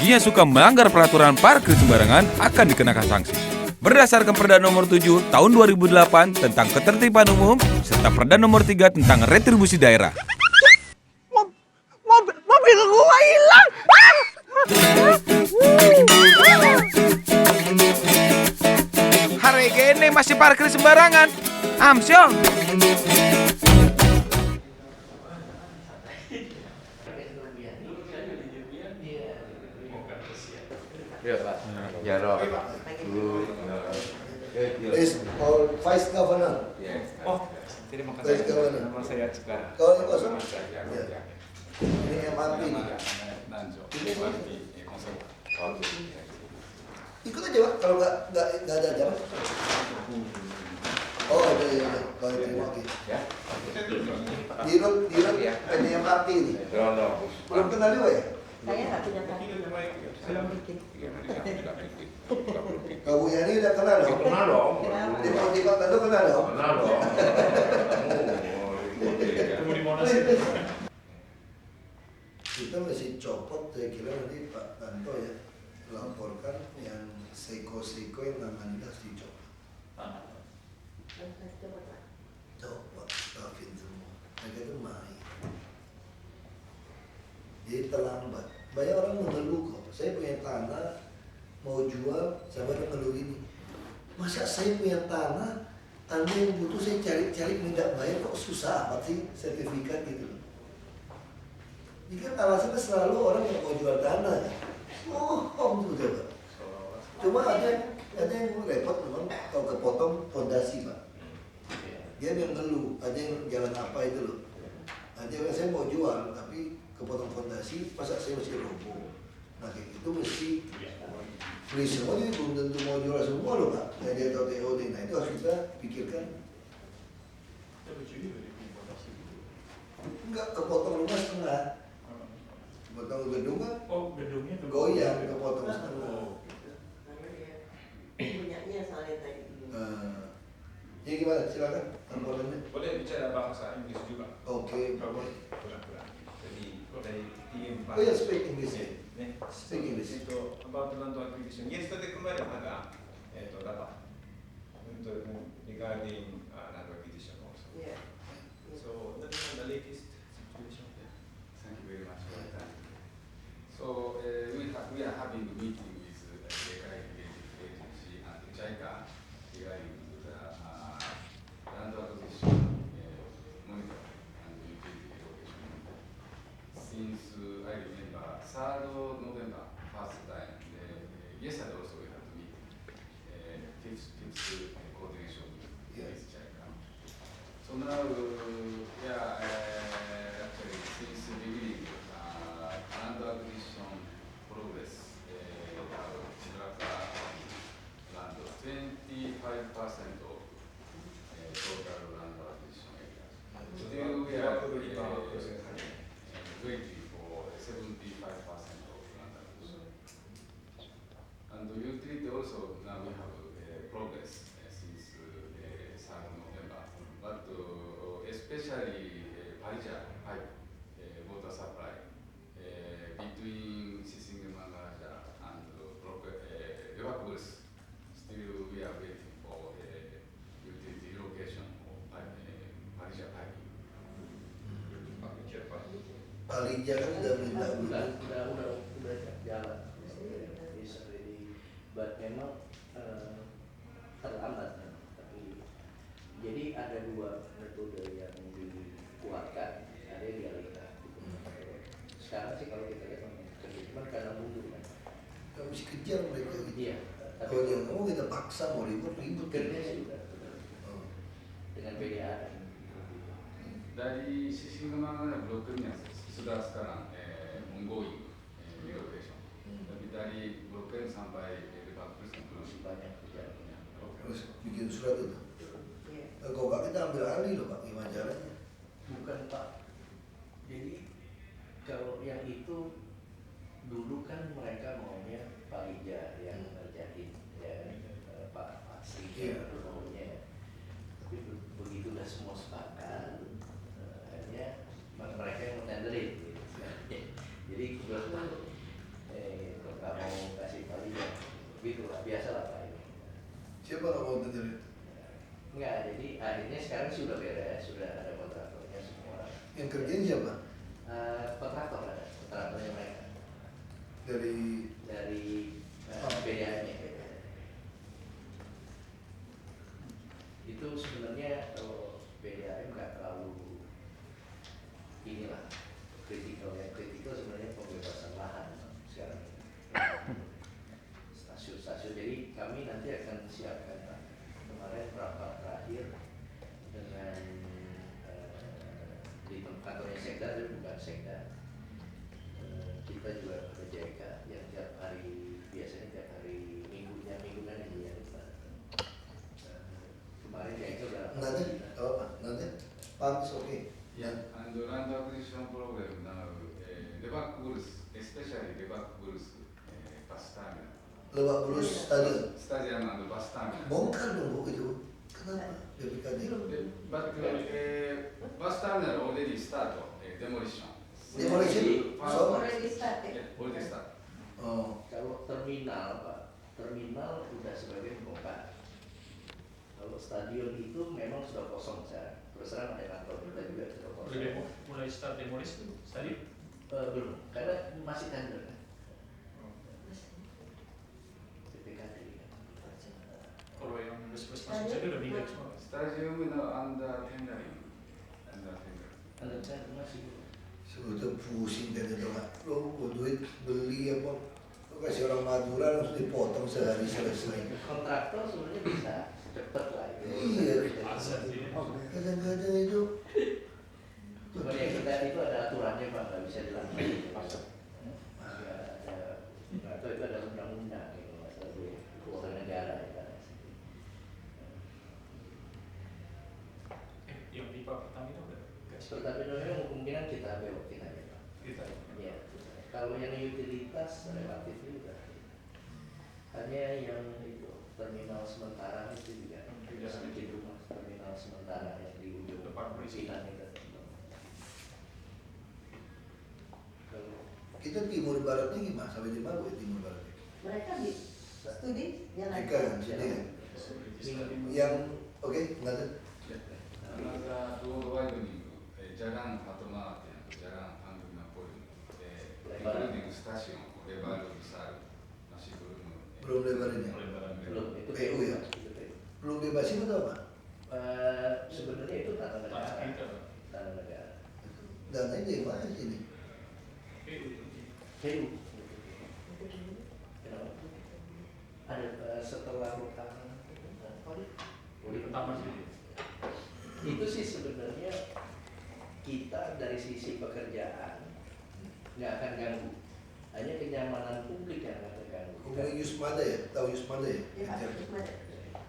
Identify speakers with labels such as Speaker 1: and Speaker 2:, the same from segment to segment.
Speaker 1: pengemudinya suka melanggar peraturan parkir sembarangan akan dikenakan sanksi. Berdasarkan Perda Nomor 7 Tahun 2008 tentang Ketertiban Umum serta Perda Nomor 3 tentang Retribusi Daerah.
Speaker 2: Mobil gua hilang.
Speaker 1: Hari gini masih parkir sembarangan. Amsyong.
Speaker 3: Is all Vice Governor.
Speaker 4: Oh, terima
Speaker 3: Vice
Speaker 4: kasih.
Speaker 3: Governor.
Speaker 4: Nama saya Cekar.
Speaker 3: Kalau ini kosong? Ya. Ini MRT nih.
Speaker 4: Nanjo. MRT konser.
Speaker 3: Ikut aja Pak, kalau nggak ada jalan. Oh ada ya, kalau terima kasih.
Speaker 4: Ya.
Speaker 3: Di road ada MRT ini. Belum kenal juga ya?
Speaker 5: Saya nggak punya kaki, belum bikin.
Speaker 3: Kamu Yani udah kenal dong?
Speaker 6: Kenal dong.
Speaker 3: Di Pak Tando kenal dong?
Speaker 6: Kenal dong.
Speaker 4: Ketemu di Monas.
Speaker 3: Kita mesti copot, saya kira nanti Pak Tanto ya laporkan yang seko-seko yang namanya harus dicopot. Copot, stopin semua. Mereka itu main. Jadi terlambat. Banyak orang mengeluh kok. Saya punya tanah, mau jual, sama orang ngeluh ini. Masa saya punya tanah, Anda yang butuh saya cari-cari nggak bayar kok susah amat sih sertifikat gitu loh. Ini kan alasannya selalu orang yang mau jual tanah ya. Oh, betul Pak. Cuma ada yang repot memang kalau kepotong fondasi Pak. Dia yang ngeluh, ada yang jalan apa itu loh. Ada yang saya mau jual tapi kepotong fondasi, masa saya mesti roboh. Nah kayak gitu mesti beli semua, ini belum tentu mau jual semua loh Pak. Nah dia tahu TOD, nah itu harus kita pikirkan. Enggak, kepotong rumah setengah. Kepotong gedung kan
Speaker 4: Oh, gedungnya tuh.
Speaker 3: goyang, kepotong setengah.
Speaker 5: Punyanya soalnya tadi.
Speaker 3: Jadi gimana, silakan laporannya.
Speaker 4: Boleh bicara bahasa Inggris juga.
Speaker 3: Oke,
Speaker 4: Kalau boleh, kurang-kurang. Jadi dari tim
Speaker 3: Oh ya, speak English.
Speaker 4: Nih,
Speaker 3: Speak English.
Speaker 4: itu about land acquisition. Yesterday kemarin ada data untuk regarding land acquisition also.
Speaker 5: Yeah.
Speaker 4: So that is the latest situation.
Speaker 6: Thank you very much for your time. So we are having a meeting with the Executive Agency and JICA regarding the land acquisition monitor and utility allocation monitor. Since I remember 3rd November first time, yesterday also we had to meet fifth coordination with JICA. So now, actually, since the beginning, land acquisition progress, Chilaka land 25% of total land acquisition area. Still, we are waiting for 75% of land acquisition. And the utility also, now we have progress since 3rd November. But especially Parija pipe water supply between Sisingmangaraja and Evacuous, still we are waiting for utility location of Parija piping.
Speaker 3: Palija kan udah minta dulu.
Speaker 7: udah jalan. Is already, but memang terlambat memang. Tapi jadi ada dua metode yang dikuatkan, ada yang dialihkan. Sekarang sih kalau kita lihat memang cuma karena mundur kan.
Speaker 3: Kita mesti kejar mereka gitu.
Speaker 7: Iya. Tapi
Speaker 3: Kalau dia mau kita paksa mau ribut
Speaker 7: kerja sih
Speaker 3: Oh.
Speaker 7: dengan PDA.
Speaker 6: Dari Sisingmangaraja bloknya sudah sekarang ongoing relocation. Tapi dari bloken sampai Evacuous belum
Speaker 7: Banyak kerjaannya.
Speaker 3: Terus bikin surat itu. Nah, kalau Pak kita ambil alih loh Pak, gimana caranya?
Speaker 7: Bukan Pak. Jadi kalau yang itu dulu kan mereka maunya Palija yang ngerjain ya Pak Sri maunya. Tapi begitu udah semua sepakat, akhirnya mereka yang mentenderin. Gitu. Jadi kebetulan
Speaker 3: Yang kerjain siapa?
Speaker 7: Kontraktornya mereka
Speaker 3: Dari
Speaker 7: PDAM-nya. Itu sebenarnya kalau PDAM nggak terlalu inilah kritikal. Yang kritikal sebenarnya pembebasan lahan sekarang ini. Stasiun-stasiun. Jadi kami nanti akan siapkan Pak. Kemarin rapat terakhir dengan di kantornya Sekda, itu bukan Sekda. Kita juga ada JK yang tiap hari, biasanya tiap hari mingguan ini ya. Kemarin JK udah
Speaker 3: nanti apa? Nanti Pams oke.
Speaker 6: Yeah, and land acquisition program now, Lebak Bulls, especially Lebak Bulls bus terminal.
Speaker 3: Lebak Bulus Stadion.
Speaker 6: Stadium and bus terminal.
Speaker 3: Bongkar dong Bu itu. Kenapa? DPKD.
Speaker 6: But bus terminal already start demolition.
Speaker 3: Demolition? So?
Speaker 5: Already started.
Speaker 6: Yeah, already start.
Speaker 3: Oh.
Speaker 7: Kalau terminal Pak, terminal udah sebagian bongkar. Kalau stadion itu memang sudah kosong sekarang. Terus terang ada kantor kita juga sudah kosong.
Speaker 8: Mulai start demolis itu tadi.
Speaker 7: Belum, karena masih tender kan. PPKD kan.
Speaker 8: Kalau yang bus-bus masuk saja udah minggat semua.
Speaker 6: Stadium under tendering. Under tender.
Speaker 7: Tender kan masih belum.
Speaker 3: Sebetulnya pusing dan itu nggak. Lo duit beli apa? Lo kasih orang Madura langsung dipotong sehari selesai.
Speaker 7: Kontraktor sebenarnya bisa cepet lah.
Speaker 3: Iya.
Speaker 8: Aset ini.
Speaker 3: Kadang-kadang itu.
Speaker 7: Cuma yang kita itu ada aturannya Pak, nggak bisa dilakukan. Masih ada, atau itu ada undang-undang gitu, masalah keuangan negara ya kan.
Speaker 8: Yang pipa Pertamina udah kasih.
Speaker 7: Pertamina kemungkinan kita belokin aja Pak.
Speaker 8: Kita.
Speaker 7: Ya, kalau yang utilitas relatif juga. Hanya yang itu terminal sementara itu juga sedikit rumah terminal sementara yang di ujung
Speaker 8: Depan polisi.
Speaker 7: Pinang itu.
Speaker 3: Kita timur baratnya gimana? Sampai di mana Bu, timur baratnya?
Speaker 5: Mereka di studi jalan.
Speaker 3: Eka kan, sini kan? Yang oke, nggak ada.
Speaker 6: Another road widening, Jalan Fatma and Jalan Anguna Point, including station, level besar, masih belum.
Speaker 3: Belum lebar ini.
Speaker 7: Belum, itu
Speaker 3: PU ya?
Speaker 7: Itu PU.
Speaker 3: Belum bebasin atau apa?
Speaker 7: Sebenarnya itu tanah negara.
Speaker 8: Tanah kita.
Speaker 7: Tanah negara.
Speaker 3: Dananya dari mana sini?
Speaker 7: PU. Kenapa? Ada setelah utang
Speaker 8: Pertama sih.
Speaker 7: itu sih sebenarnya kita dari sisi pekerjaan nggak akan ganggu, hanya kenyamanan publik yang akan terganggu.
Speaker 3: Hubungi Yusmada ya? Tahu Yusmada ya?
Speaker 5: Ya Pak, terus mana?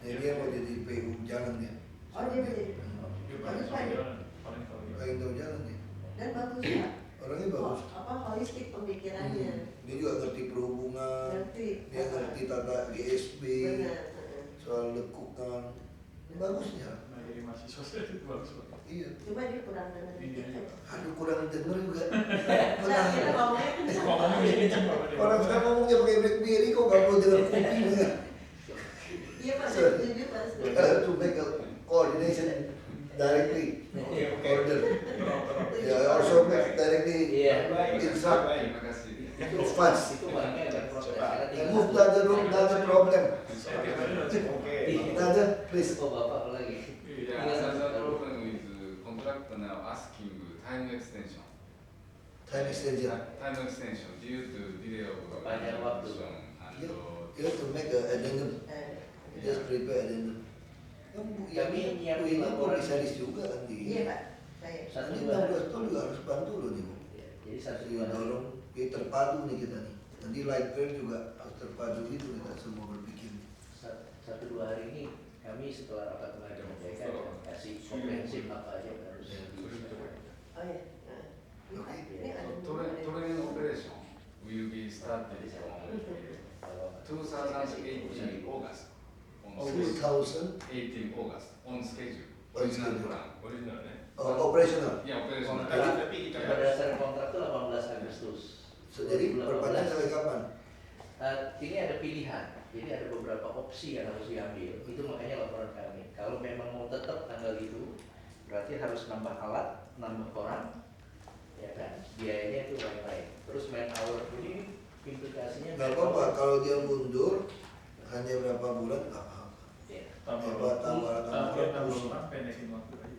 Speaker 3: Nah, dia mau jadi PU jalan ya?
Speaker 5: Oh dia menjadi.
Speaker 8: Dia paling tahu jalan. Paling tahu jalan.
Speaker 3: Paling tahu jalan ya?
Speaker 5: Dan bagus Pak.
Speaker 3: Orangnya bagus.
Speaker 5: Apa holistik pemikirannya.
Speaker 3: Dia juga ngerti perhubungan,
Speaker 5: Ngerti.
Speaker 3: dia ngerti tata GSB,
Speaker 5: Benar.
Speaker 3: soal lekukan. Bagusnya.
Speaker 8: Nah jadi mahasiswa saya itu bagus banget.
Speaker 3: Iya.
Speaker 5: Cuma dia kurang dengar kita.
Speaker 3: Aduh kurang denger juga.
Speaker 5: Nah, kita ngomongnya kencang.
Speaker 8: Ngomongnya gini cuma
Speaker 3: Orang saya ngomongnya pakai BlackBerry kok nggak perlu dengar kuping.
Speaker 5: Iya Pak, saya setuju Pak.
Speaker 3: To make a coordination directly order. Ya also make directly
Speaker 7: Iya.
Speaker 3: instruct
Speaker 6: Terima kasih.
Speaker 3: to fast.
Speaker 7: Itu makanya ada proses. Karena
Speaker 3: And
Speaker 7: tinggal-
Speaker 3: move the room, the problem.
Speaker 8: Saya tiap hari langsung.
Speaker 3: Nada, please.
Speaker 7: Oh bapak lagi.
Speaker 6: Yeah, another problem with contractor now asking time extension.
Speaker 3: Time extension.
Speaker 6: Time extension due to delay of
Speaker 7: Perpanjang waktu.
Speaker 6: and
Speaker 3: You have to make a addendum. Just prepare addendum.
Speaker 7: Kami nyiapin
Speaker 3: ini
Speaker 7: laporan.
Speaker 3: komisaris juga kan di.
Speaker 5: Iya Pak. Saya.
Speaker 7: Satu
Speaker 3: Nanti
Speaker 7: dua
Speaker 3: 16 tahun juga harus bantu loh nih Bu.
Speaker 7: Ya, jadi satu
Speaker 3: Jadi
Speaker 7: dua hari.
Speaker 3: dorong, kita terpadu nih kita nih. Nanti light rail juga harus terpadu itu kita semua berpikir.
Speaker 7: Satu dua hari ini kami setelah rapat tenaga mereka akan kasih komprehensif apa aja yang harus
Speaker 5: Oh iya. Nah.
Speaker 3: Oke.
Speaker 5: Ini ada
Speaker 6: train operation will be started on 2018 August. On schedule.
Speaker 3: 2000
Speaker 6: 18 August on schedule.
Speaker 3: On
Speaker 6: Original
Speaker 3: schedule.
Speaker 6: plan. Original, eh?
Speaker 3: operational.
Speaker 6: Yeah, operational.
Speaker 4: Tapi kita
Speaker 7: Berdasarkan kontrak itu 18 Agustus.
Speaker 3: Jadi perpanjang sampai kapan?
Speaker 7: Ini ada pilihan, jadi ada beberapa opsi yang harus diambil. Itu makanya laporan kami. Kalau memang mau tetap tanggal itu, berarti harus nambah alat, nambah orang, ya kan? Biayanya itu lain-lain. Terus man hour ini implikasinya
Speaker 3: Nggak apa-apa, kalau dia mundur hanya berapa bulan nggak apa-apa.
Speaker 7: Ya.
Speaker 3: Tambah
Speaker 8: tambah
Speaker 3: terus.
Speaker 8: orang pendekin waktu aja.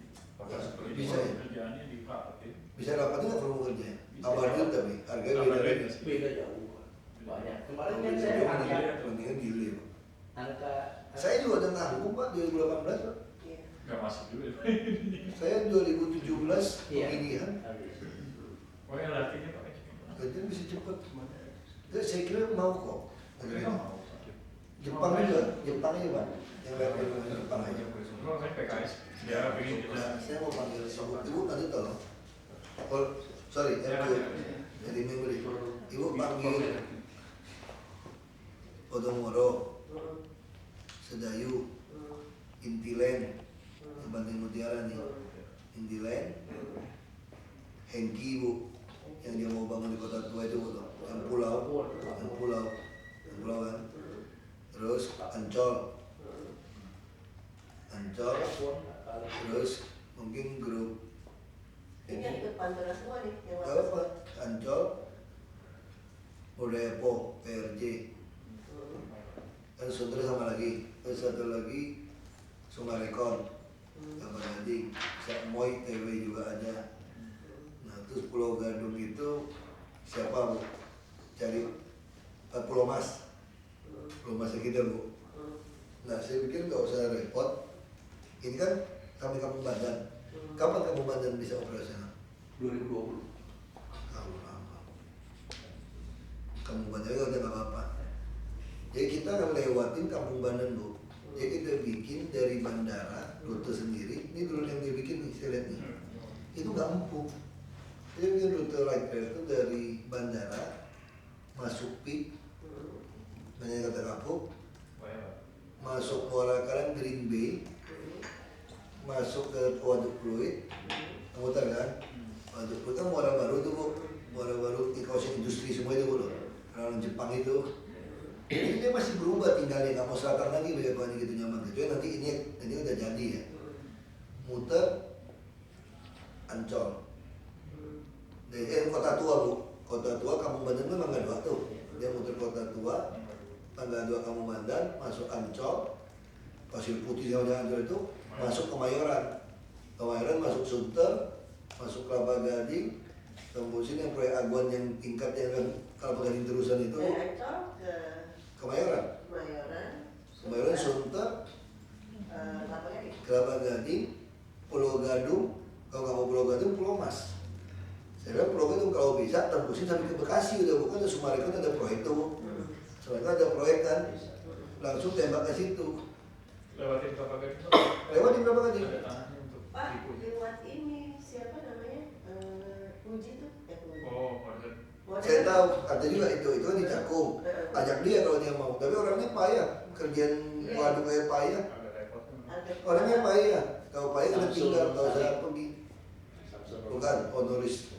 Speaker 3: Bisa ya?
Speaker 8: Kerjaannya di rapatin.
Speaker 3: Bisa rapatnya nggak perlu kerja.
Speaker 8: Bisa.
Speaker 3: Abadil tapi harganya
Speaker 8: Tambah
Speaker 3: beda
Speaker 8: beda
Speaker 3: lagi.
Speaker 8: sih.
Speaker 7: Beda jauh. Banyak. Kemarin kan
Speaker 3: Beda
Speaker 7: saya
Speaker 3: jauh,
Speaker 7: angka,
Speaker 3: mendingan delay, Pak.
Speaker 7: angka
Speaker 3: Saya juga udah nanggung Pak 2018 Pak.
Speaker 5: Iya.
Speaker 8: Nggak masuk juga.
Speaker 3: Saya 2017
Speaker 7: Iya.
Speaker 3: pemilihan.
Speaker 7: habis.
Speaker 8: Pokoknya latihnya pakai
Speaker 3: Kerjaan bisa cepat. Terus saya kira mau kok.
Speaker 8: Mereka mau.
Speaker 3: Jepang juga, Jepang aja Pak. Yang level Jepang aja.
Speaker 8: Kalau kan PKS, dia pengen kita.
Speaker 3: Saya mau panggil ibu nanti tolong. Oh, sorry, jadi member ibu panggil Podomoro, Sedayu, Intiland, Banting Mutiara nih, Intiland, Hengki bu, yang dia mau bangun di kota tua itu bu, yang pulau kan, terus Ancol, terus mungkin grup
Speaker 5: Ini depan teras semua nih yang
Speaker 3: Gak apa, Ancol, Modepo, PRJ, kan Sundra sama lagi, terus satu lagi Sumarekon, sama Gading, Moy, TW juga ada. Nah terus Pulau Gadung itu siapa bu? Cari Pulau Mas, Pulau Mas kita bu. Nah saya pikir nggak usah repot, ini kan kami Kampung Bandan. Kapan Kampung Bandan bisa operasional?
Speaker 7: 2020.
Speaker 3: Lama. Kampung Bandan itu udah nggak apa-apa. Jadi kita akan lewatin Kampung Bandan bu. Jadi kita bikin dari bandara rute sendiri. Ini dulu yang dia bikin nih, saya lihat nih. Itu nggak empuk. Dia bikin rute light rail itu dari bandara masuk PIK, banyak kata kapuk, masuk Muara Karang Green Bay, masuk ke Waduk Pluit, muter kan? Waduk Pluit kan Muara Baru tuh bu, Muara Baru di kawasan industri semua itu bu, orang Jepang itu. Ini dia masih berubah tinggalnya, nggak mau selatan lagi bagaimana gitu nyaman. Kecuali nanti ini udah jadi ya, muter Ancol. Dari Kota Tua bu, Kota Tua Kampung Bandan itu Mangga 2 tuh. Dia muter Kota Tua, Mangga 2 Kampung Bandan, masuk Ancol, Pasir Putih sama Ancol itu, masuk Kemayoran. Kemayoran masuk Sunter, masuk Kelapa Gading, tembus ini yang proyek Aguan yang tingkat yang kan Kelapa Gading terusan itu.
Speaker 5: Dari Ancol ke
Speaker 3: Kemayoran, Kemayoran Sunter, Kelapa Gading, Pulau Gadung. Kalau nggak mau Pulau Gadung, Pulau Mas. Saya bilang Pulau Gadung kalau bisa tembusin sampai ke Bekasi udah bukan, Sumarekon ada proyek tuh. Sumarekon ada proyek kan, langsung tembak ke situ.
Speaker 8: Lewatin Kelapa Gading.
Speaker 3: Lewatin Kelapa Gading.
Speaker 8: Ada tanahnya untuk
Speaker 5: Pak,
Speaker 8: tipu.
Speaker 5: lewat ini siapa namanya? Puji tuh, Puji.
Speaker 8: Oh, modern.
Speaker 3: Saya tahu, kata juga itu kan di Cakung. Ajak dia kalau dia mau, tapi orangnya payah, kerjaan waduk kayak payah.
Speaker 8: Agak repot.
Speaker 3: Orangnya payah, kalau payah udah tinggal, kalau saya pergi.
Speaker 7: Samsung.
Speaker 3: Bukan, honoris,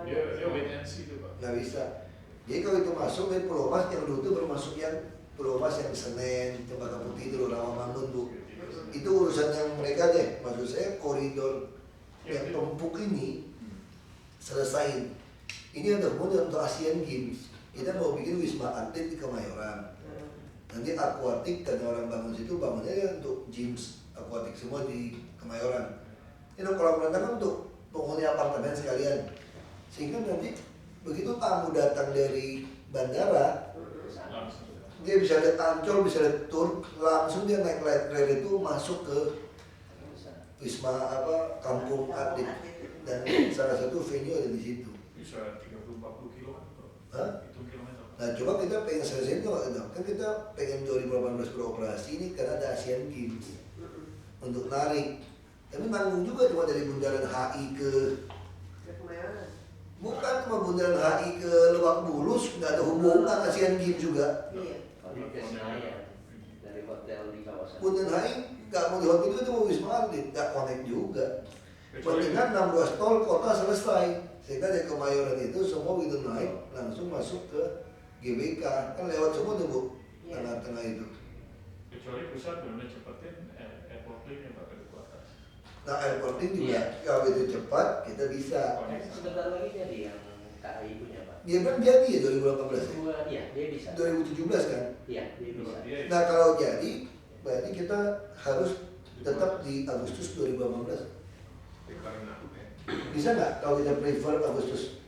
Speaker 8: Dia wait and see tuh Pak.
Speaker 3: nggak bisa. Jadi kalau itu masuk dari Pulau Mas, yang dulu itu baru masuk yang Pulau Mas yang Senen, Cempaka Putih itu Rawamangun bu. Itu urusan yang mereka deh, maksud saya koridor yang empuk ini selesain. Ini ada hubungan untuk Asian Games. Kita mau bikin wisma atlet di Kemayoran. Nanti akuatik dan orang bangun situ bangunnya ya untuk gyms akuatik semua di Kemayoran. Ini kolam renang kan untuk penghuni apartemen sekalian. Sehingga nanti begitu tamu datang dari bandara,
Speaker 8: Langsung.
Speaker 3: dia bisa lihat Ancol, bisa lihat Tur, langsung dia naik light rail itu masuk ke wisma kampung atlet, dan salah satu venue ada di situ.
Speaker 8: Bisa 30-40 kilo kan?
Speaker 3: Hah?
Speaker 8: Hitung kilometer.
Speaker 3: Nah coba kita pengen selesai itu kan kita pengen 2018 beroperasi ini karena ada Asian Games untuk narik. Tapi nanggung juga cuma dari bundaran HI ke bukan cuma bundaran HI ke Lebak Bulus, nggak ada hubungan Asian Games juga.
Speaker 5: Iya.
Speaker 7: Kalau ke Senayan, dari hotel di kawasan.
Speaker 3: Bundaran HI nggak mau di hotel itu mau wisma atlet, nggak connect juga.
Speaker 8: Kecuali
Speaker 3: Mendingan 6 ruas tol kota selesai. Sehingga dari Kemayoran itu semua begitu naik langsung masuk ke GBK, kan lewat semua tuh bu, tengah-tengah itu.
Speaker 8: kecuali pusat benar-benar cepetin airport link yang bakal ke atas.
Speaker 3: Nah airporting juga kalau itu cepat kita bisa.
Speaker 7: Sebentar lagi jadi yang KAI punya Pak.
Speaker 3: Dia kan jadi ya 2018 ya?
Speaker 7: Iya, dia bisa.
Speaker 3: 2017 kan?
Speaker 7: Iya, dia bisa.
Speaker 3: Nah kalau jadi berarti kita harus tetap di Agustus 2018.
Speaker 4: Karena
Speaker 3: Bisa nggak kalau kita prefer Agustus?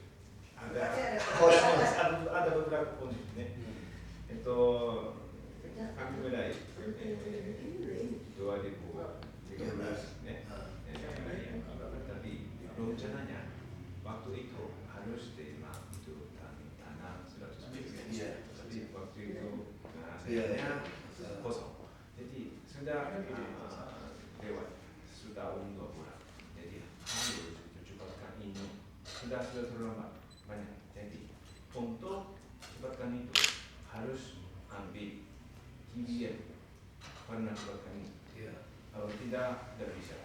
Speaker 4: ada beberapa kondisi itu kami mulai 2013 tapi rencananya waktu itu harus terima itu tanah 100%. Tapi waktu itu sayangnya kosong. Jadi sudah lewat setahun 2 bulan. Jadi harus cepatkan ini. Sudah terlambat banyak. Jadi untuk cepatkan itu harus ambil TBM karena cepatkan ini. Kalau tidak bisa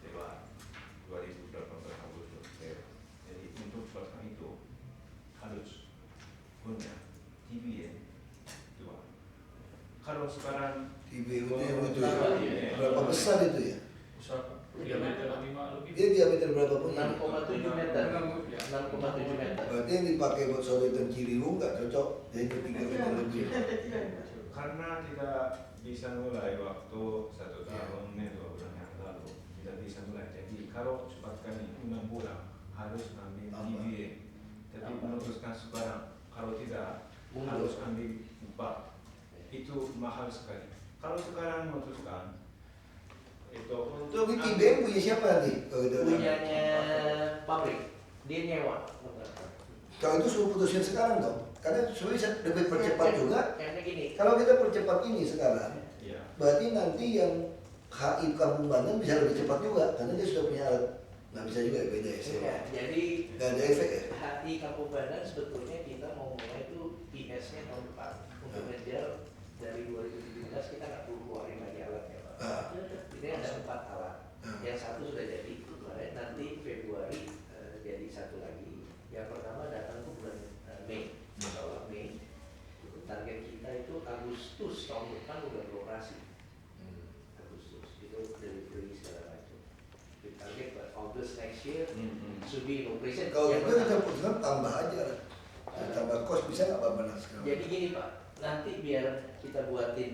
Speaker 4: lewat 2018 Agustus. Jadi untuk cepatkan itu harus punya TBM 2. Kalau sekarang
Speaker 3: TBM itu ya? Berapa besar itu ya?
Speaker 8: Usaha diameter 5 lebih.
Speaker 3: Dia diameter berapa punya?
Speaker 7: 6,7 meter. 6,7 meter.
Speaker 3: Berarti yang dipakai buat sodetan Ciliwung nggak cocok, jadi 3 meter lebih.
Speaker 4: karena tidak bisa mulai waktu 1 tahun 2 bulan yang lalu tidak bisa mulai. Jadi kalau cepatkan 6 bulan harus ambil TBM. Tapi memutuskan sekarang kalau tidak harus ambil 4. Itu mahal sekali. Kalau sekarang memutuskan itu untuk
Speaker 3: Ini TBM punya siapa nanti?
Speaker 7: Punyanya pabrik, dia nyewa.
Speaker 3: Kalau itu suruh putusin sekarang dong. Karena sebenarnya lebih percepat juga.
Speaker 7: Karena gini,
Speaker 3: Kalau kita percepat ini sekarang,
Speaker 4: ya.
Speaker 3: berarti nanti yang HI Kampung Banten bisa lebih cepat juga, karena dia sudah punya alat. Nggak bisa juga beda ya.
Speaker 7: ya, jadi
Speaker 3: Nggak ada efek ya.
Speaker 7: HI Kampung Banten sebetulnya kita mau mulai itu IS-nya tahun depan. Untuk ngejar dari 2017 kita nggak perlu keluarin lagi alatnya Pak. Ini ada 4 alat. Yang satu sudah jadi kemarin, nanti Februari jadi satu lagi. Yang pertama datang ke bulan Mei, awal Mei. Target kita itu Agustus tahun depan udah beroperasi. Agustus itu delivery segala macam. We target buat August next year should be in operation.
Speaker 3: Kalau
Speaker 7: Yang
Speaker 3: itu
Speaker 7: pertama.
Speaker 3: kita putuskan tambah aja lah. Tambah kos bisa nggak Pak Banas sekarang?
Speaker 7: Jadi gini Pak, nanti biar kita buatin,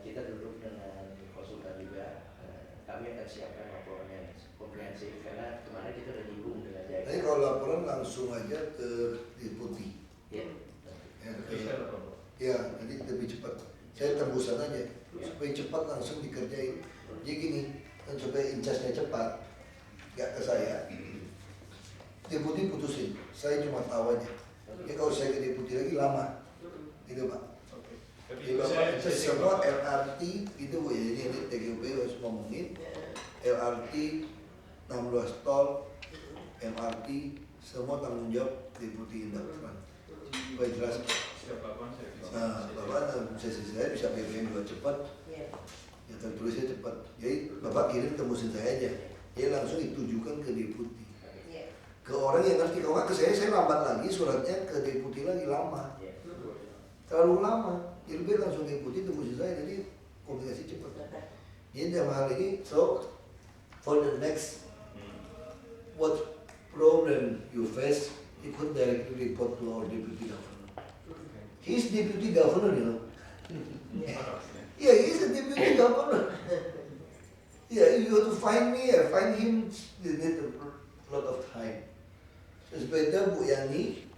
Speaker 7: kita duduk dengan konsultan juga, kami akan siapkan laporannya komprehensif karena kemarin kita udah nyinggung dengan
Speaker 3: Jadi
Speaker 7: JICA.
Speaker 3: kalau laporan langsung aja ke Deputi.
Speaker 7: Ya.
Speaker 3: Ya, ya, nanti lebih cepat. Saya tembusan aja, supaya cepat langsung dikerjain. Jadi gini, kan supaya incasnya cepat, nggak ke saya. Deputi putusin, saya cuma tahu aja. Jadi kalau saya ke Deputi lagi lama, gitu Pak. Jadi Bapak itu semua LRT itu Bu, ya, ini TGP harus ngomongin LRT 16 tol, MRT semua tanggung jawab Deputi Indaklan. Supaya jelas. Nah, Bapak sesi saya bisa BBM 2 cepat, ya tertulisnya cepat. Jadi Bapak kirim ke mesin saya aja, dia langsung ditujukan ke Deputi. Ke orang yang ngerti, kalau nggak ke saya lambat lagi suratnya ke Deputi lagi lama. Terlalu lama, jadi dia langsung Deputi tembusin saya, jadi komunikasi cepat. Jadi dalam hal ini, so for the next what problem you face, you could directly report to our Deputy Governor. He's Deputy Governor, you know. Yeah, he's a Deputy Governor. Yeah, you have to find me, find him, you need a lot of time. So it's better Bu Yani,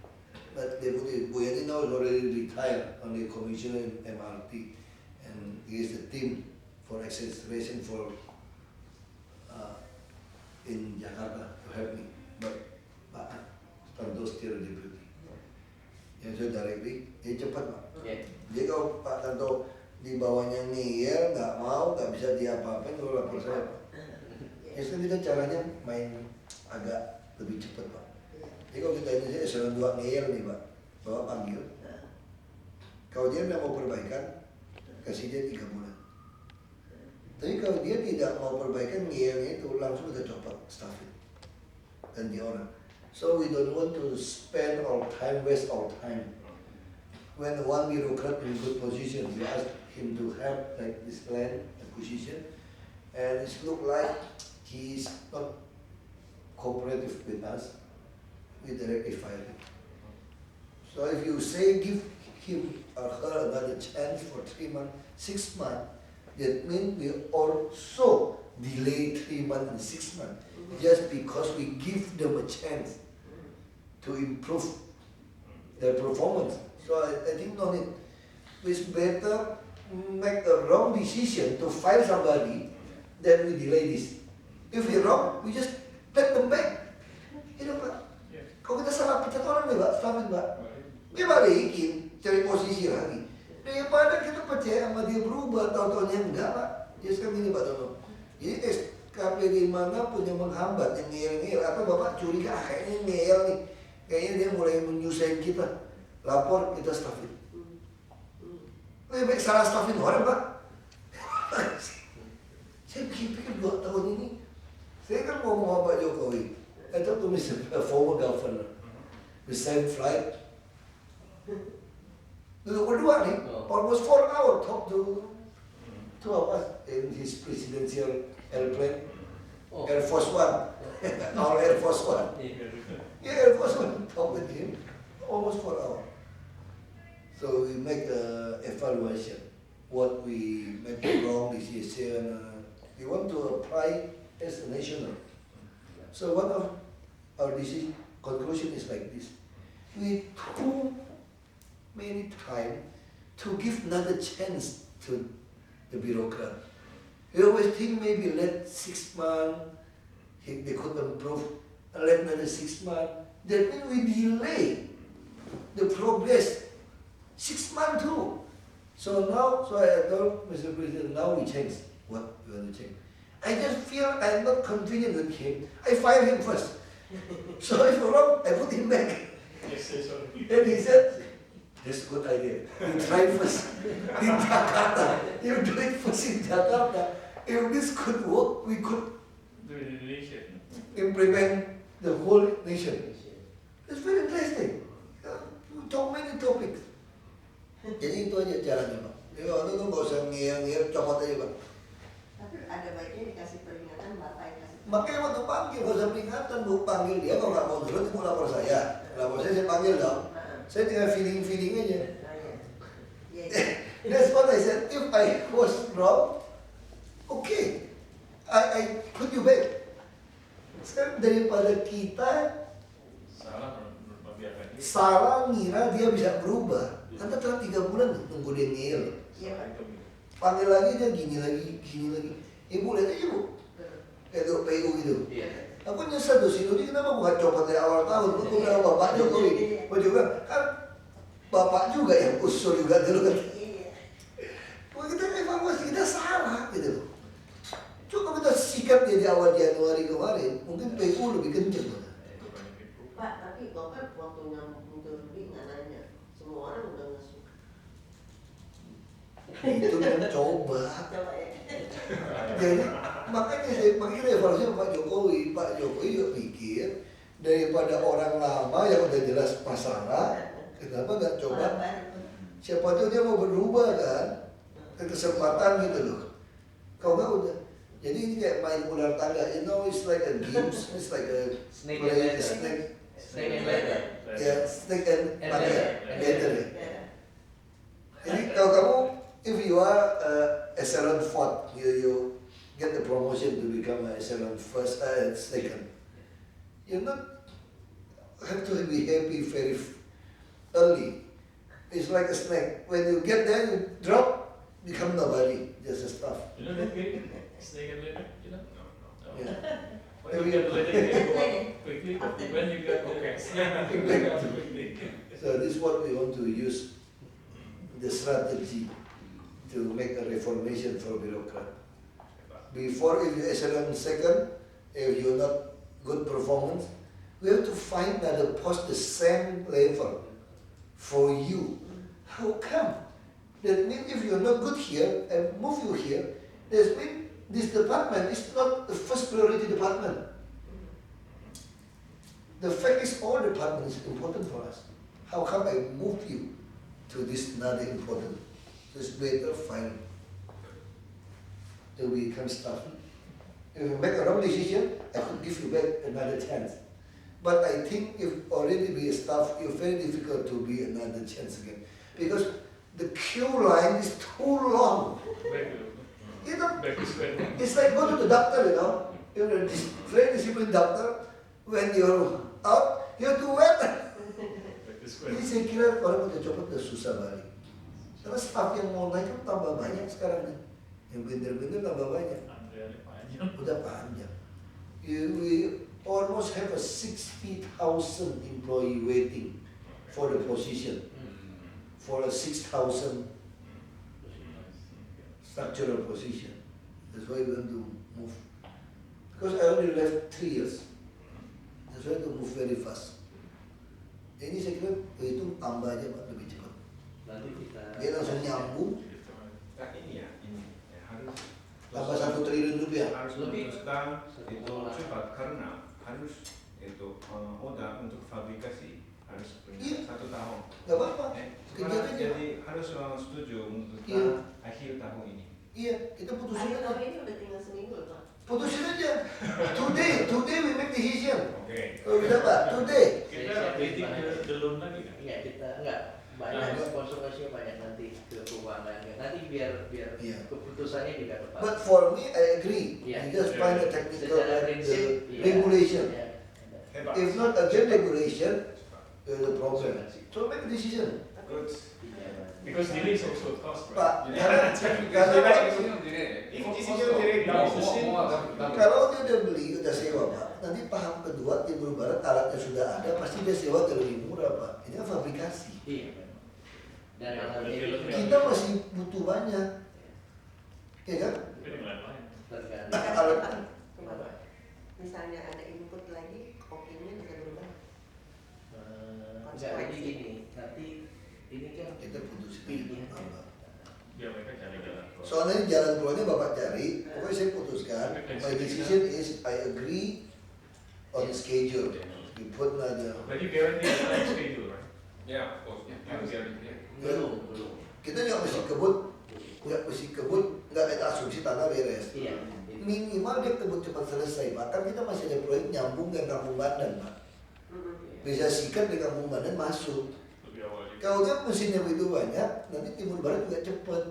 Speaker 3: but Deputy Bu Yani now is already retired on the commissioner in MRT, and he is the team for acceleration for in Jakarta to help me. But Pak Tanto still Deputy. Yang saya directly, dia cepat Pak. Jadi kalau Pak Tanto di bawahnya ngeyel, nggak mau, nggak bisa diapa-apain, kalau lapor saya Pak. Ya sekarang kita caranya main agak lebih cepat Pak. Jadi kalau kita ini saya eselon 2 ngeyel nih Pak, Bapak panggil. Kalau dia nggak mau perbaikan, kasih dia 3 bulan. Tapi kalau dia tidak mau perbaikan, ngeyelnya itu langsung kita copot staffing, ganti orang. So we don't want to spend our time, waste our time. When one bureaucrat in good position, we ask him to help like this land acquisition, and it look like he's not cooperative with us, we directly fire him. So if you say give him or her another chance for 3 months, 6 months, that means we also delay 3 months and 6 months just because we give them a chance to improve their performance. So I think no need. It's better make a wrong decision to fire somebody than we delay this. If we're wrong, we just let them back. You know, Pak. Kalau kita salah pecat orang nih, Pak, selamat, Pak. Dia balikin, cari posisi lagi. Daripada kita percaya sama dia berubah, tahu-tahunya enggak, Pak. Ya sekarang ini, Pak Dono. Jadi SKP di mana punya menghambat, yang ngeyel-ngeyel. Atau Bapak curiga, kayaknya ngeyel nih. Kayaknya dia mulai menyusahin kita. Lapor, kita staffin. Lebih baik salah staffin orang, Pak. Saya pikir 2 tahun ini, saya kan ngomong sama Pak Jokowi. I talked to Mr. Former Governor. The same flight. Duduk berdua nih, almost 4 hours talk to of us in his presidential airplane, Air Force One, our Air Force One. Yeah, Air Force One talk with him, almost 4 hours. So we make the evaluation, what we make the wrong decision. We want to apply as a national. So one of our conclusion is like this: we too many time to give another chance to the bureaucrat. We always think maybe let 6 months, they could improve, and let another 6 months. That means we delay the progress 6 months too. So now, so I told Mr. President, now we change. What we want to change? I just feel I'm not convenient with him. I fire him first. So if wrong, I put him back.
Speaker 8: Yes, sorry.
Speaker 3: And he said, that's a good idea. You try first in Jakarta. You do it first in Jakarta. If this could work, we could
Speaker 8: Do it in Indonesia.
Speaker 3: implement the whole nation. It's very interesting. We talk many topics. Jadi itu aja caranya, Pak. Jadi waktu itu nggak usah ngeyel-ngeyel, copot aja, Pak.
Speaker 5: Tapi ada baiknya dikasih peringatan, bapak yang kasih.
Speaker 3: Makanya waktu panggil, nggak usah peringatan, Bu. Panggil dia, kalau nggak mau nurut, ibu lapor saya. Lapor saya panggil dong. Saya tinggal feeling aja.
Speaker 5: Iya.
Speaker 3: That's what I said. If I was wrong, okay, I put you back. Sekarang daripada kita salah ngira dia bisa berubah. Anda telah 3 bulan tunggu dia ngeyel.
Speaker 5: Iya, Pak.
Speaker 3: Panggil lagi dia gini lagi. Ibu lihat aja, Bu. Kayak PU gitu. Aku nyesel tuh sih, ini kenapa bukan copot dari awal tahun? Aku bilang Bapak Jokowi. Aku juga kan Bapak juga yang usul juga dulu kan. Wah, kita evaluasi, kita salah gitu. Coba kita sikat dia di awal Januari kemarin, mungkin PU lebih kenceng.
Speaker 5: Pak, tapi Bapak waktu nyambung lebih nggak nanya. Semua orang udah nggak suka.
Speaker 3: Itu kan coba.
Speaker 5: Coba ya.
Speaker 3: Jadi makanya kita evaluasi Pak Jokowi juga pikir daripada orang lama yang udah jelas masalah, kenapa nggak coba? Siapa tahu dia mau berubah kan? Kesempatan gitu loh. Kalau nggak udah. Jadi ini kayak main ular tangga. You know, it's like a games, it's like a
Speaker 7: Snake and ladder.
Speaker 3: snake
Speaker 7: and ladder.
Speaker 3: ya snake and ladder.
Speaker 5: Ya.
Speaker 3: Jadi kalau kamu, if you are echelon 4, you get the promotion to become a echelon first and second. You not have to be happy very early. It's like a snake. When you get there, you drop, become nobody, just a stuff.
Speaker 8: You know that game? Snake and ladder? You know? No.
Speaker 3: Yeah.
Speaker 8: When you get the ladder, you can go up quickly. But when you get the snake, you can go up quickly.
Speaker 3: So this is what we want to use the strategy to make a reformation for bureaucrat. Before, if you echelon second, if you're not good performance, we have to find another post the same level for you. How come? That means if you're not good here and move you here, that means this department is not the first priority department. The fact is all department is important for us. How come I move you to this another important? It's better find to become staff If you make a wrong decision, I could give you back another chance. But I think if already be a staff, it's very difficult to be another chance again. Because the queue line is too long. You know, it's like go to the doctor, you know. You're a very disciplined doctor. When you're out, you have to wait. Jadi saya kira kalau udah copot udah susah balik. Karena staff yang mau naik kan tambah banyak sekarang nih. Yang bener-bener tambah banyak. Udah panjang. We almost have a 60,000 employee waiting for the position. For a 6,000 structural position. That's why we want to move. Because I only left 3 years. That's why to move very fast. Ini saya kira itu tambah aja Pak, lebih cepat.
Speaker 7: Nanti kita
Speaker 3: Dia langsung nyambung.
Speaker 4: Nah ini ya harus
Speaker 3: Tambah 1 triliun rupiah.
Speaker 4: harus lebih kita itu cepat karena harus itu modal untuk fabrikasi harus punya
Speaker 3: Iya.
Speaker 4: 1 tahun.
Speaker 3: Gak apa-apa.
Speaker 4: Sekarang
Speaker 3: Kejar aja.
Speaker 4: jadi harus setuju untuk
Speaker 3: Iya.
Speaker 4: akhir tahun ini.
Speaker 3: Iya, kita putusin
Speaker 5: Akhir
Speaker 3: aja.
Speaker 5: tahun ini udah tinggal seminggu loh Pak.
Speaker 3: Putusin aja. Today we make decision.
Speaker 4: Oke.
Speaker 3: Oh, bisa Pak, today.
Speaker 8: Kita waiting the loan lagi kan?
Speaker 7: Iya, kita enggak banyak konsultasinya banyak nanti ke keuangannya. Nanti biar
Speaker 3: Iya.
Speaker 7: keputusannya juga tepat.
Speaker 3: But for me, I agree.
Speaker 7: Iya.
Speaker 3: You just find a technical
Speaker 7: Secara
Speaker 3: and
Speaker 7: prinsip,
Speaker 3: the
Speaker 7: iya.
Speaker 3: regulation.
Speaker 7: Iya.
Speaker 4: Hebat.
Speaker 3: If not again regulation, there's a problem. So make a decision.
Speaker 4: Good.
Speaker 7: Iya.
Speaker 8: Because delay is also a cost, right?
Speaker 3: Pak,
Speaker 6: Jadi
Speaker 3: karena kalau dia udah beli, udah sewa Pak, nanti tahap kedua Timur Barat alatnya sudah ada, pasti dia sewa lebih murah Pak. Ini kan fabrikasi.
Speaker 7: Iya. Dan alat ini
Speaker 3: Kita masih butuh banyak, ya kan?
Speaker 7: tergantung.
Speaker 3: Alat
Speaker 5: Coba Pak, misalnya ada input lagi, oke-nya bisa berubah.
Speaker 7: Enggak, jadi gini, nanti ini kan
Speaker 3: kita putusin
Speaker 7: pilihan.
Speaker 3: apa.
Speaker 8: Biar mereka cari jalan keluar.
Speaker 3: Soalnya ini jalan keluarnya Bapak cari, pokoknya saya putuskan. My decision is I agree on schedule. We put another.
Speaker 8: But you guarantee the time schedule, right?
Speaker 6: Ya, of course. Harus guarantee.
Speaker 7: Belum.
Speaker 3: Kita nggak mesti kebut, nggak ada asumsi tanah beres.
Speaker 7: Iya.
Speaker 3: Minimal dia kebut cepat selesai, bahkan kita masih ada proyek nyambung dengan Kampung Bandan, Pak. Bisa sikat di Kampung Bandan masuk.
Speaker 8: Lebih awal juga.
Speaker 3: Kalau dia mesinnya begitu banyak, nanti Timur Barat juga cepat.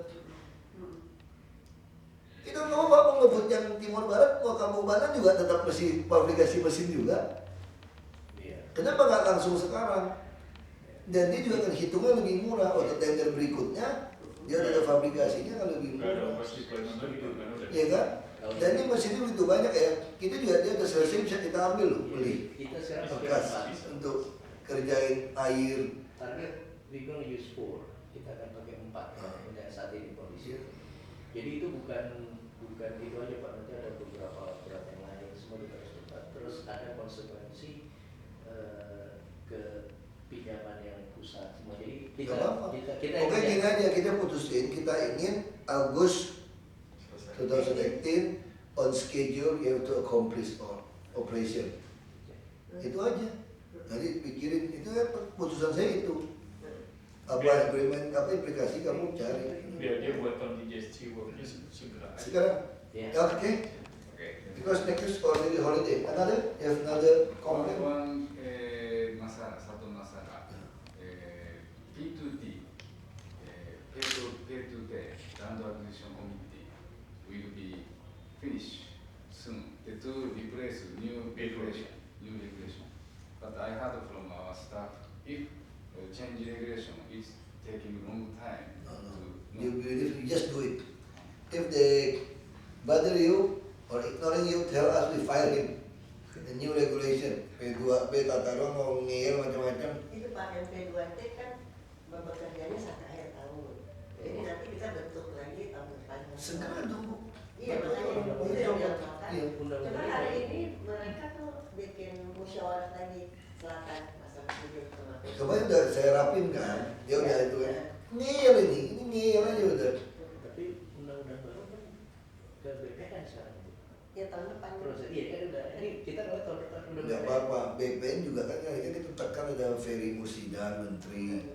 Speaker 3: Kita mau Pak mau ngebut yang Timur Barat, mau Kampung Bandan juga tetap mesti fabrikasi mesin juga.
Speaker 7: Iya.
Speaker 3: Kenapa nggak langsung sekarang? Dan dia juga kan hitungnya lebih murah. Waktu tender berikutnya, dia ada fabrikasinya kan lebih
Speaker 8: Nggak ada
Speaker 3: murah.
Speaker 8: ongkos deployment lagi kan udah.
Speaker 3: Iya kan? Dan ini mesinnya begitu banyak ya. Kita juga dia udah selesai bisa kita ambil loh, beli
Speaker 7: Kita sekarang pakai
Speaker 3: bekas
Speaker 7: 4.
Speaker 3: untuk kerjain air.
Speaker 7: Target we gonna use 4. Kita akan pakai 4 dan saat ini kondisi. Jadi itu bukan itu aja Pak, nanti ada beberapa yang lain semua kita harus cepat. Terus ada konsekuensi ke pinjaman yang pusat semua. Jadi kita
Speaker 3: Gak apa-apa.
Speaker 7: kita
Speaker 3: Oke
Speaker 7: ingin-
Speaker 3: gini aja, kita putusin, kita ingin Agustus 2018 on schedule you have to accomplish all operation. Itu aja. Nanti pikirin, itu ya putusan saya itu. Apa agreement, apa implikasi kamu cari.
Speaker 8: Biar dia buat contingency worknya segera.
Speaker 3: Sekarang,
Speaker 7: Ya.
Speaker 3: ya oke.
Speaker 6: Okay.
Speaker 3: Because next is already holiday. Another, you have another comment.
Speaker 6: Satu masalah. P2T, Pay-to-Pay, Land Acquisition Committee will be finished soon. To replace new regulation. But I heard from our staff, if change regulation is taking long time
Speaker 3: No, no.
Speaker 6: to
Speaker 3: You just do it. If they bother you or ignoring you, tell us we fire him. The new regulation, P2, tata ruang mau ngeyel macam-macam.
Speaker 5: Itu Pak yang P2T kan bekerjanya sampai akhir tahun. Jadi nanti kita bentuk lagi tahun depan.
Speaker 3: Segera tunggu.
Speaker 5: Iya makanya itu yang dilakukan.
Speaker 3: Iya.
Speaker 5: Cuma hari ini mereka tuh bikin musyawarah lagi selatan masalah video sama.
Speaker 3: Kemarin udah saya rapin kan, dia udah itu kan. Ngeyel ini ngeyel aja udah.
Speaker 7: Tapi undang-undang baru kan ke BPN sekarang.
Speaker 5: Ya tahun depan.
Speaker 7: Proses iya kan udah. Ini kita kalau tahun depan udah
Speaker 3: Nggak apa-apa, BPN juga kan kita tekan ada Ferry Mursidan, Menteri.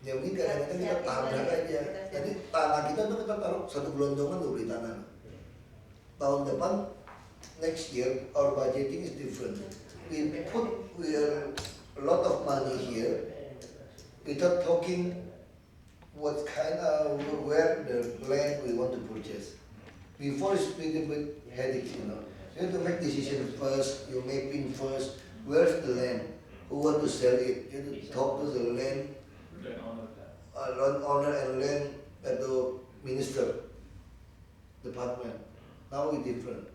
Speaker 3: Yang ini kadang-kadang kita tabrak aja. Jadi tanah kita tuh kita taruh satu gelondongan tuh beli tanah. Tahun depan next year our budgeting is different. We are a lot of money here without talking what kind of where the land we want to purchase. Before it's a little bit headache, you know. You have to make decision first. You mapping first. Where's the land? Who want to sell it? You have to talk to the land owner and land at the minister department. Now we different.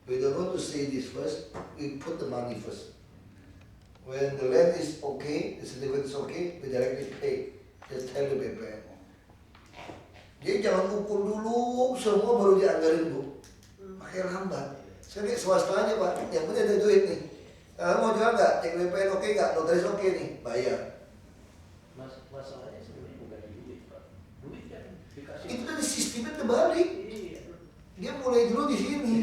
Speaker 3: We don't want to say this first. We put the money first. When the land is okay, the certificate is okay, we directly pay. Just tell the BPN. Jadi jangan ukur dulu, semua baru dianggarin Bu. Pakai lambat. Sekarang swasta aja Pak, yang penting ada duit nih. Mau jual nggak? Cek BPN oke nggak? Notaris oke nih, bayar.
Speaker 7: Masalahnya sebenarnya bukan di duit Pak. Duit kan dikasih.
Speaker 3: Itu tadi sistemnya terbalik.
Speaker 7: Iya.
Speaker 3: Dia mulai dulu di sini.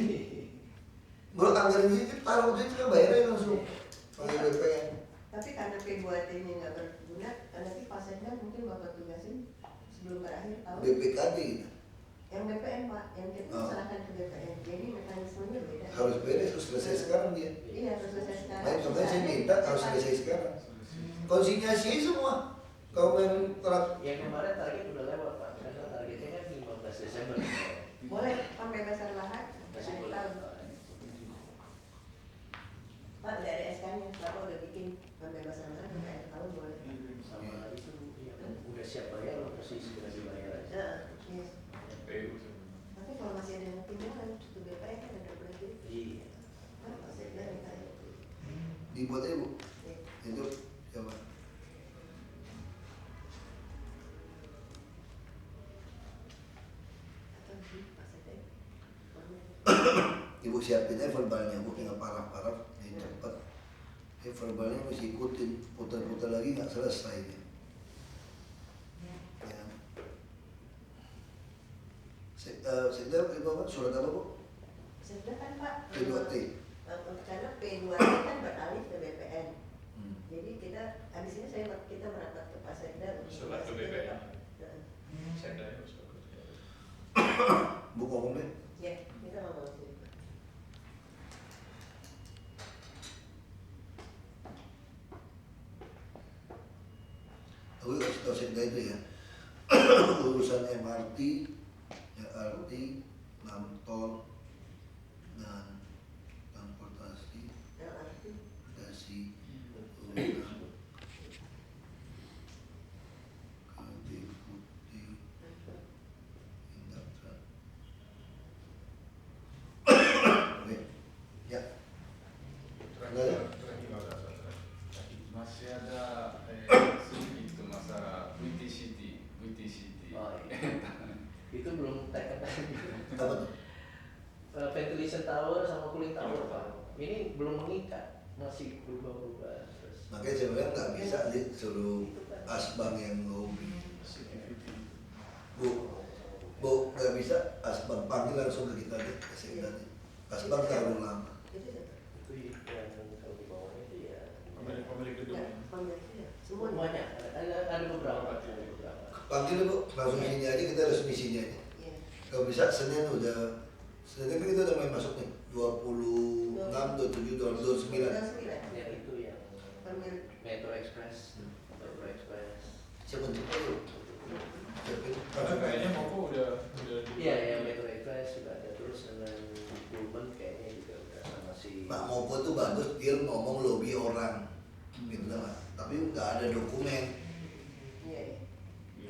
Speaker 3: Baru anggaran di sini, taruh duit kan bayarnya langsung. Pakai BPN.
Speaker 5: Tapi karena P2T-nya nggak berguna, nanti pasiennya mungkin Bapak tugasin sebelum berakhir tahun.
Speaker 3: BPKD
Speaker 5: Yang BPN Pak, yang kita serahkan ke BPN. Jadi mekanismenya beda.
Speaker 3: harus beres, harus selesai sekarang dia.
Speaker 5: Iya, harus selesai sekarang.
Speaker 3: Nah, contohnya saya minta harus selesai sekarang. Konsinyasi semua. Kalau main telat,
Speaker 7: Yang kemarin target udah lewat Pak, karena targetnya kan 15 Desember.
Speaker 5: Boleh pembebasan lahan
Speaker 7: Masih
Speaker 5: akhir
Speaker 7: boleh.
Speaker 5: tahun. Pak, udah ada SK-nya, Bapak udah bikin pembebasan lahan sampai akhir tahun boleh.
Speaker 7: Sama itu ya kan udah siap bayar lo pasti segera dibayar aja.
Speaker 5: Yes. Tapi kalau masih ada yang tinggalan, itu BPN kan ada berarti.
Speaker 7: Iya.
Speaker 5: Kan pasti ada yang kayak.
Speaker 3: dibuat aja Bu.
Speaker 5: Ya.
Speaker 3: Itu coba.
Speaker 5: Atau di pasti ada.
Speaker 3: Ibu siapin aja verbalnya Bu, tinggal paraf-paraf, jadi cepet. Verbalnya mesti ikutin, putar-putar lagi nggak selesai dia. Ya. Sekda itu apa? Surat apa Bu?
Speaker 5: Sudah kan Pak.
Speaker 3: P2T.
Speaker 5: Karena P2T kan beralih ke BPN.
Speaker 3: Hmm.
Speaker 5: Jadi kita habis ini kita merapat ke Pak Sekda untuk
Speaker 8: Surat ke
Speaker 5: membahas itu,
Speaker 8: BPN.
Speaker 5: Pak.
Speaker 8: Saya harus
Speaker 3: Bu ngomong deh.
Speaker 5: Ya, kita ngomong sini.
Speaker 3: Aku kasih tau Sekda itu ya. Urusan MRT, LRT, 6 tol, dan transportasi, dasi, urusan Kadin Putih, Industri. Oke, ya.
Speaker 6: Masih ada sedikit masalah VTCT.
Speaker 7: Oh, iya. Itu belum teken.
Speaker 3: Apa tuh?
Speaker 7: Ventilation tower sama cooling tower Pak. Ini belum mengikat, masih berubah-ubah terus.
Speaker 3: Makanya saya bilang nggak bisa disuruh asbang yang lobby. Bu, nggak bisa asbang panggil langsung ke kita deh, ke Sekda deh. Asbang terlalu lama.
Speaker 5: Itu siapa?
Speaker 7: Itu yang kalau di bawahnya itu ya.
Speaker 8: pemilik gedung.
Speaker 5: Ya, pemiliknya. Semuanya.
Speaker 7: Semuanya ada beberapa.
Speaker 3: Panggil Bu, langsung sini aja, kita resmi sini aja.
Speaker 5: Iya.
Speaker 3: Kalau bisa Senin kan kita udah main masuk nih 26, 27, 29.
Speaker 7: Yang itu yang
Speaker 5: Pemilik.
Speaker 7: Metro Express.
Speaker 3: Siapa tuh? Siapa?
Speaker 8: Karena kayaknya Moko udah
Speaker 7: Iya, yang Metro Express juga ada terus dengan Pullman kayaknya juga udah sama si.
Speaker 3: Pak Moko tuh bagus, dia ngomong lobby orang, gitu lah. Tapi nggak ada dokumen.
Speaker 5: Iya, iya.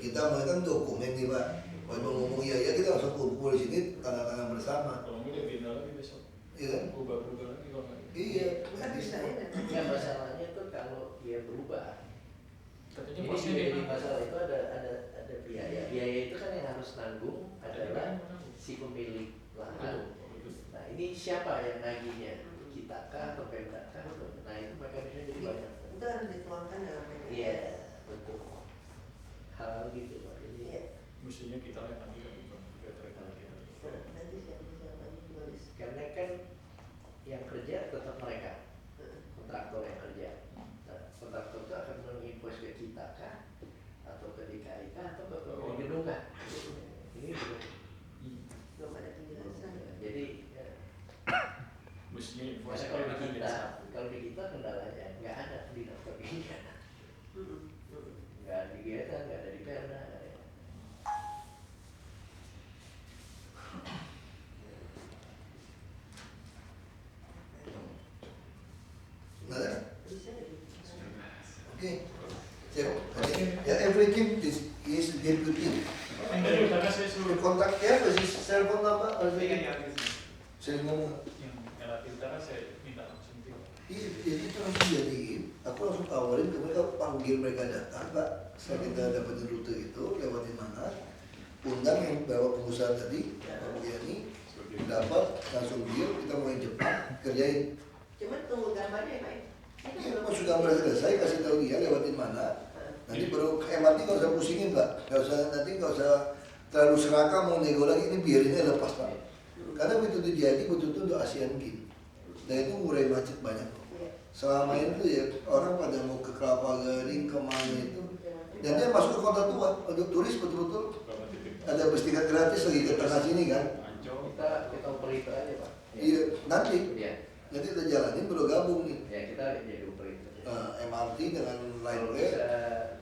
Speaker 3: Kita mulai kan dokumen nih Pak. Kalau mau ngomong iya kita langsung kumpul di sini tanda tangan bersama.
Speaker 8: kalau nggak dia pindah lagi besok.
Speaker 3: Iya kan?
Speaker 8: Berubah lagi kalau nggak.
Speaker 3: Iya.
Speaker 5: Bukan bisa ya.
Speaker 7: Ya masalahnya tuh kalau dia berubah.
Speaker 8: Katanya
Speaker 7: Ini
Speaker 8: pasti
Speaker 7: juga
Speaker 8: dia
Speaker 7: jadi masalah itu ada biaya. Biaya itu kan yang harus nanggung adalah si pemilik lahan. Nah ini siapa yang nagihnya? Kita kah atau Pemda kah? Nah itu mekanisme jadi banyak.
Speaker 5: Itu harus dituangkan dalam PDS.
Speaker 7: Iya betul. Hal gitu Pak. Jadi
Speaker 5: Iya.
Speaker 8: mestinya kita lihat nanti kan bukan kita kita.
Speaker 5: Nanti siapa yang tulis.
Speaker 7: karena kan yang kerja tetap mereka, kontraktor yang kerja. Nah, kontraktor itu akan menginvoice ke kita kah, atau ke DKI kah, atau ke pemilik gedung kah? Ini belum
Speaker 5: Belum ada penjelasan.
Speaker 7: jadi Iya. Nggak di GSA, nggak ada di Perda.
Speaker 3: Nggak ada?
Speaker 5: Bisa jadi.
Speaker 3: Oke. Ya, everything is deputy.
Speaker 8: Karena saya suruh
Speaker 3: Kontak ya, kasih telepon apa?
Speaker 8: ini ya,
Speaker 3: Saya ngomong.
Speaker 8: yang LRT utara saya minta langsung tiba.
Speaker 3: Iya, jadi itu langsung jadi. Aku langsung tawarin ke mereka, panggil mereka datang, Pak. Saya kita dapetin rute itu, lewatin mana? Undang yang bawa pengusaha tadi, Pak Mulyani, dapat langsung deal, kita mau yang Jepang, kerjain.
Speaker 5: Cuma tunggu gambarnya ya Pak.
Speaker 3: Iya, pas sudah gambar selesai, kasih tahu dia lewatin mana. Nanti baru ke MRT nggak usah pusingin, Pak. Nggak usah terlalu serakah mau nego lagi, ini biarinnya lepas, Pak. Karena begitu itu jadi, betul-betul untuk Asian Games. Dan itu ngurai macet banyak. Selama itu ya, orang pada mau ke Kelapa Gading, kemana itu. Dan dia masuk ke kota tua, untuk turis betul-betul ada bus tiket gratis lagi ke tengah sini kan.
Speaker 7: Kita operator aja Pak.
Speaker 3: Iya, nanti.
Speaker 7: Iya.
Speaker 3: Nanti kita jalanin baru gabung nih.
Speaker 7: Ya kita jadi operator.
Speaker 3: MRT dengan line
Speaker 7: Kalau
Speaker 3: way.
Speaker 7: bisa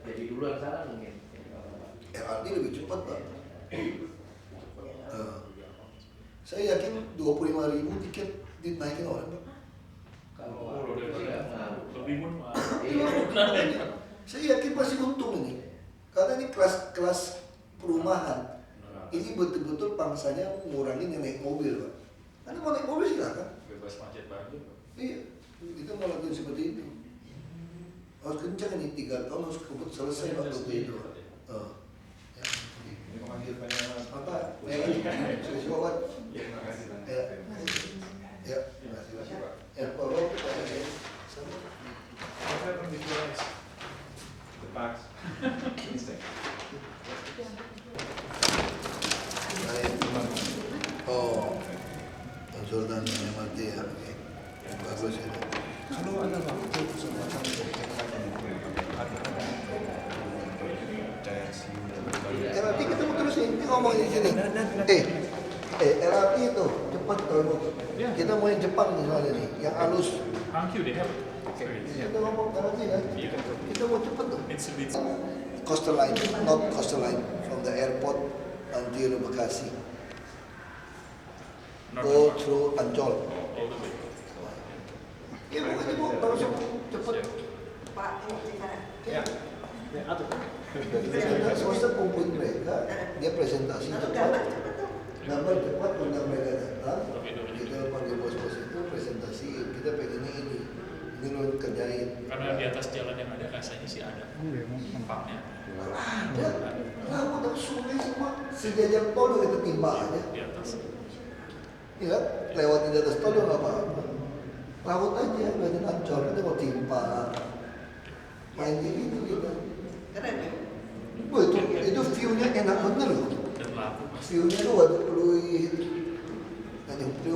Speaker 7: jadi duluan sana mungkin.
Speaker 3: MRT lebih cepat, Pak. Saya yakin 25.000 tiket dinaikin orang, Pak.
Speaker 7: Kalau
Speaker 8: Lebih murah.
Speaker 7: iya.
Speaker 3: Saya yakin pasti untung ini. Karena ini kelas perumahan. Ini betul-betul pangsanya ngurangin yang naik mobil, Pak. Karena mau naik mobil silakan.
Speaker 8: Bebas macet banget.
Speaker 3: Iya, kita mau lakukan seperti itu. Harus kencang ini 3 tahun harus kebut selesai waktu itu. Ya.
Speaker 4: Ini memanggil banyak
Speaker 3: Apa? Saya coba.
Speaker 4: Terima kasih banyak.
Speaker 3: Ya. Ya. Terima kasih, Pak. Ya, Pak Rob, sama.
Speaker 4: What happened with your eyes? The bags. Instinct.
Speaker 3: Oh, Jordan MRT ya. Oke. Bagus itu.
Speaker 1: Kalau ada waktu kesempatan untuk
Speaker 3: LRT kita mau terusin, ini ngomong di sini. LRT itu cepat kalau kita mau yang Jepang nih soalnya nih, yang halus.
Speaker 8: Thank you, they have.
Speaker 3: Kita ngomong LRT kan, kita mau cepat tuh.
Speaker 8: It's
Speaker 3: Coastal line, not coastal line, from the airport until Bekasi. Go through Ancol.
Speaker 8: all the way.
Speaker 3: Ya pokoknya mau langsung cepat.
Speaker 5: Pak, ini sekarang.
Speaker 3: Ya. Kita swasta kumpulin mereka, dia presentasi
Speaker 5: Lalu
Speaker 3: cepat.
Speaker 5: gambar cepat tuh.
Speaker 3: Gambar cepat, undang mereka datang. Kita panggil bos-bos itu presentasi. Kita pengennya ini lo kerjain.
Speaker 8: Karena di atas jalan yang ada rasanya sih ada tempatnya.
Speaker 3: Ada, laut dan sungai semua. Sejajar tol kita timpa aja.
Speaker 8: Di atas.
Speaker 3: Iya, lewat di atas tol nggak apa-apa. Laut aja, berarti Ancol kita mau timpa. Main kayak gitu kita.
Speaker 5: Keren ya?
Speaker 3: Wah, itu view-nya enak bener loh.
Speaker 8: Dan laku mas.
Speaker 3: View-nya tuh waktu peluit. Dan yang view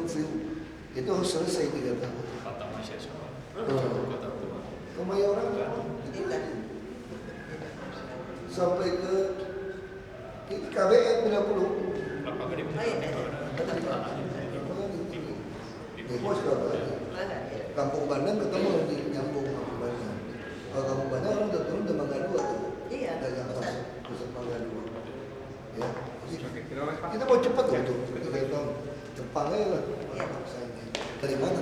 Speaker 3: itu harus selesai 3 tahun.
Speaker 8: Kata mahasiswa.
Speaker 3: Hmm.
Speaker 8: Kota tua.
Speaker 3: Kemayoran
Speaker 5: Tidak.
Speaker 3: sampai ke KBN 30.
Speaker 8: Kelapa Gading.
Speaker 5: Oh iya,
Speaker 3: Di pos berapa?
Speaker 5: Mana ya?
Speaker 3: Kampung Bandang ketemu di nyambung Kampung Bandang. Kalau Kampung Bandang orang udah turun udah Mangga 2 tuh.
Speaker 5: Iya.
Speaker 3: Udah yang pas pusat Mangga 2. Ya.
Speaker 4: Oke, kita oleh Pak.
Speaker 3: Kita mau cepet loh tuh. 3 tahun. Jepang aja lah.
Speaker 5: Iya.
Speaker 3: Dari mana?